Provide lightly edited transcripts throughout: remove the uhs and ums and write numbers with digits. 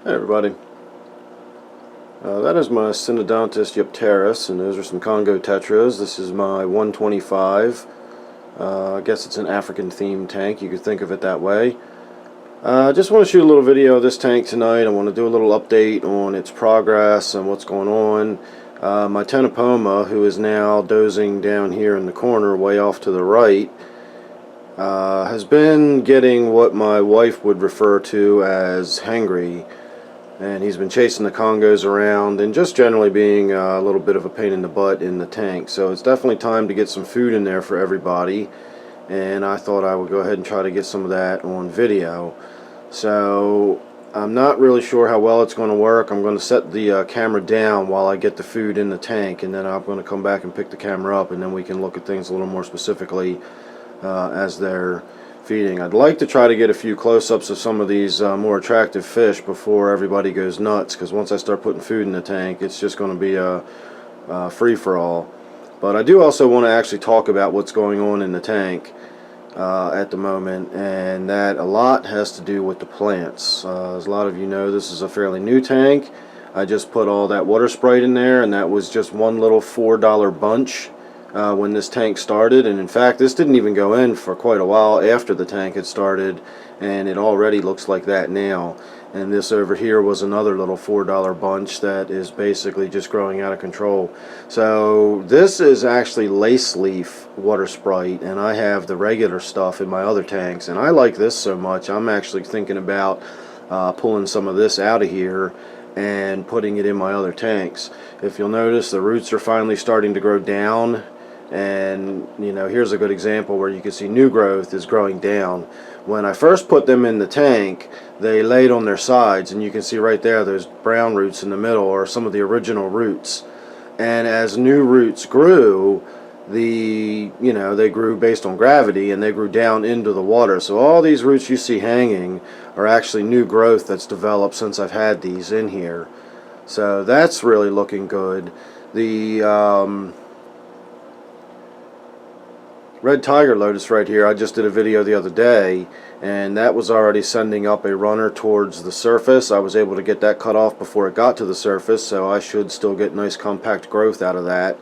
Hey everybody, that is my Synodontis Eupterus, and those are some Congo Tetras. This is my 125. I guess it's an African themed tank, you could think of it that way. I just want to shoot a little video of this tank tonight. I want to do a little update on its progress and what's going on. My Ctenopoma, who is now dozing down here in the corner way off to the right, has been getting what my wife would refer to as hangry. And he's been chasing the Congos around and just generally being a little bit of a pain in the butt in the tank. So it's definitely time to get some food in there for everybody. And I thought I would go ahead and try to get some of that on video. So I'm not really sure how well it's going to work. I'm going to set the camera down while I get the food in the tank. And then I'm going to come back and pick the camera up. And then we can look at things a little more specifically as they're feeding. I'd like to try to get a few close-ups of some of these more attractive fish before everybody goes nuts, because once I start putting food in the tank, it's just going to be a free-for-all. But I do also want to actually talk about what's going on in the tank at the moment, and that a lot has to do with the plants. As a lot of you know, this is a fairly new tank. I just put all that water Sprite in there, and that was just one little $4 bunch when this tank started. And in fact, this didn't even go in for quite a while after the tank had started, and it already looks like that now. And this over here was another little $4 bunch that is basically just growing out of control. So this is actually lace leaf water Sprite, and I have the regular stuff in my other tanks, and I like this so much I'm actually thinking about pulling some of this out of here and putting it in my other tanks. If you'll notice, the roots are finally starting to grow down. And you know, here's a good example where you can see new growth is growing down. When I first put them in the tank, they laid on their sides, and you can see right there those brown roots in the middle are some of the original roots. And as new roots grew, they grew based on gravity, and they grew down into the water. So all these roots you see hanging are actually new growth that's developed since I've had these in here. So that's really looking good. The red tiger lotus right here, I just did a video the other day, and that was already sending up a runner towards the surface. I was able to get that cut off before it got to the surface, so I should still get nice compact growth out of that.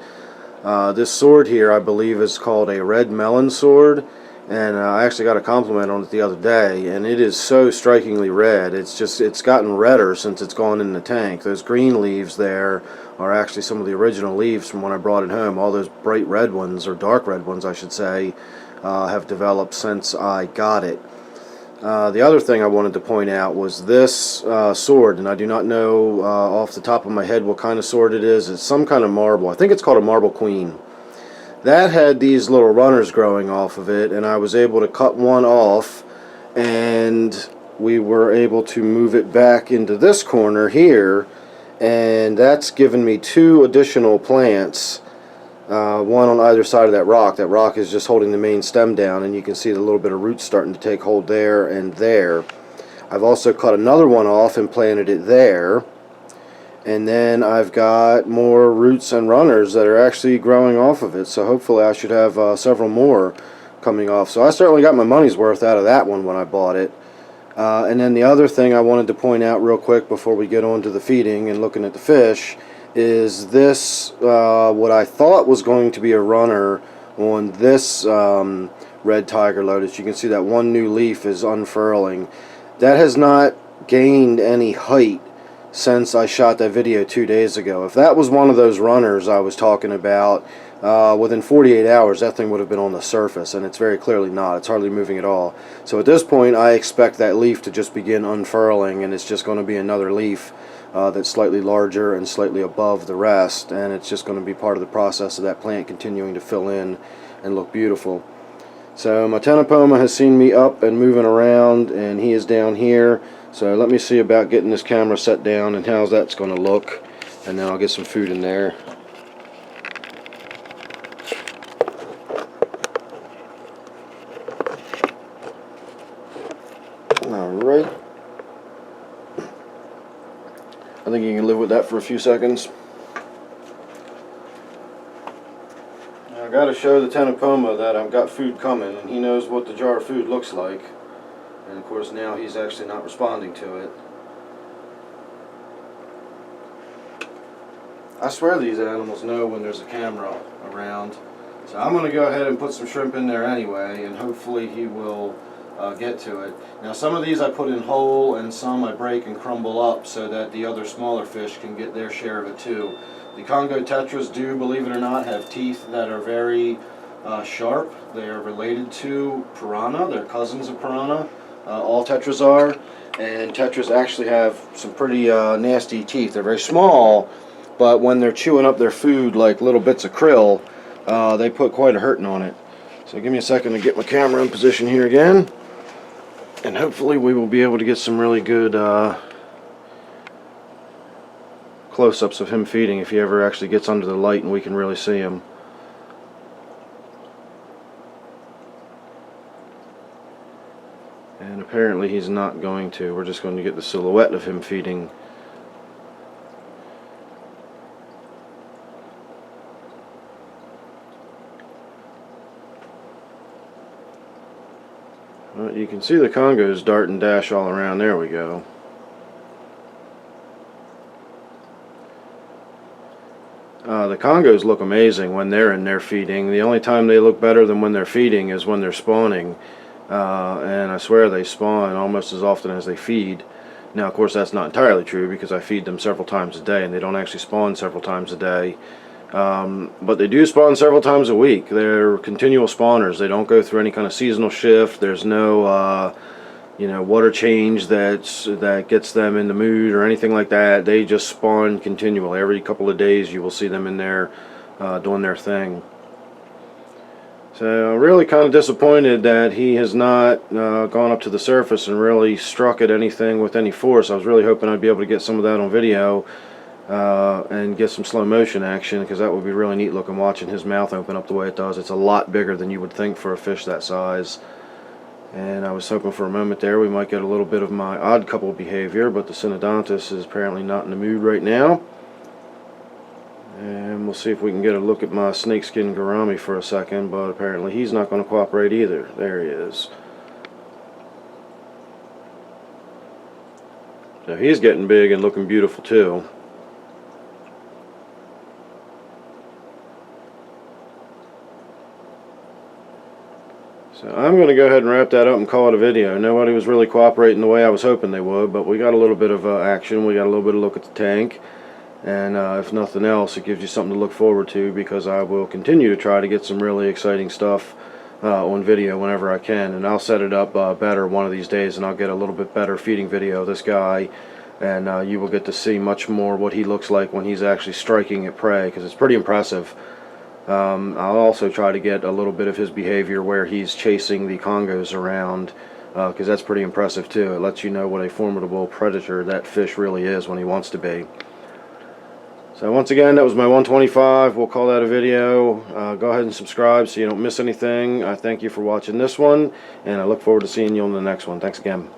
This sword here, I believe, is called a red melon sword, and I actually got a compliment on it the other day, and it is so strikingly red. It's gotten redder since it's gone in the tank. Those green leaves there are actually some of the original leaves from when I brought it home. All those bright red ones, or dark red ones I should say, have developed since I got it. The other thing I wanted to point out was this sword, and I do not know off the top of my head what kind of sword it is. It's some kind of marble. I think it's called a marble queen. That had these little runners growing off of it, and I was able to cut one off, and we were able to move it back into this corner here, and that's given me two additional plants, one on either side of that rock. That rock is just holding the main stem down, and you can see the little bit of roots starting to take hold there and there. I've also cut another one off and planted it there. And then I've got more roots and runners that are actually growing off of it. So hopefully I should have several more coming off. So I certainly got my money's worth out of that one when I bought it. And then the other thing I wanted to point out real quick before we get on to the feeding and looking at the fish is this, what I thought was going to be a runner on this red tiger lotus. You can see that one new leaf is unfurling. That has not gained any height since I shot that video 2 days ago. If that was one of those runners I was talking about, within 48 hours that thing would have been on the surface, and it's very clearly not. It's hardly moving at all. So at this point I expect that leaf to just begin unfurling, and it's just going to be another leaf that's slightly larger and slightly above the rest, and it's just going to be part of the process of that plant continuing to fill in and look beautiful. So my Ctenopoma has seen me up and moving around, and he is down here. So let me see about getting this camera set down and how that's going to look, and then I'll get some food in there. Alright. I think you can live with that for a few seconds. Now I got to show the Ctenopoma that I've got food coming, and he knows what the jar of food looks like. And of course now he's actually not responding to it. I swear these animals know when there's a camera around. So I'm going to go ahead and put some shrimp in there anyway, and hopefully he will get to it. Now some of these I put in whole, and some I break and crumble up so that the other smaller fish can get their share of it too. The Congo Tetras do, believe it or not, have teeth that are very sharp. They are related to piranha. They're cousins of piranha. All tetras are. And tetras actually have some pretty nasty teeth. They're very small, but when they're chewing up their food like little bits of krill, they put quite a hurting on it. So give me a second to get my camera in position here again, and hopefully we will be able to get some really good close-ups of him feeding if he ever actually gets under the light and we can really see him. And apparently he's not going to. We're just going to get the silhouette of him feeding. Well, you can see the Congos dart and dash all around. There we go. The Congos look amazing when they're in there feeding. The only time they look better than when they're feeding is when they're spawning. And I swear they spawn almost as often as they feed. Now, of course, that's not entirely true because I feed them several times a day, and they don't actually spawn several times a day. But they do spawn several times a week. They're continual spawners. They don't go through any kind of seasonal shift. There's no water change that gets them in the mood or anything like that. They just spawn continually. Every couple of days you will see them in there doing their thing. So I'm really kind of disappointed that he has not gone up to the surface and really struck at anything with any force. I was really hoping I'd be able to get some of that on video and get some slow motion action, because that would be really neat looking watching his mouth open up the way it does. It's a lot bigger than you would think for a fish that size. And I was hoping for a moment there we might get a little bit of my odd couple behavior, but the Synodontis is apparently not in the mood right now. And we'll see if we can get a look at my Snakeskin Gourami for a second, but apparently he's not going to cooperate either. There he is. So he's getting big and looking beautiful too. So I'm going to go ahead and wrap that up and call it a video. Nobody was really cooperating the way I was hoping they would, but we got a little bit of action. We got a little bit of look at the tank. And if nothing else, it gives you something to look forward to, because I will continue to try to get some really exciting stuff on video whenever I can. And I'll set it up better one of these days, and I'll get a little bit better feeding video of this guy. And you will get to see much more what he looks like when he's actually striking at prey, because it's pretty impressive. I'll also try to get a little bit of his behavior where he's chasing the Congos around, because that's pretty impressive too. It lets you know what a formidable predator that fish really is when he wants to be. So once again, that was my 125. We'll call that a video. Go ahead and subscribe so you don't miss anything. I thank you for watching this one, and I look forward to seeing you on the next one. Thanks again.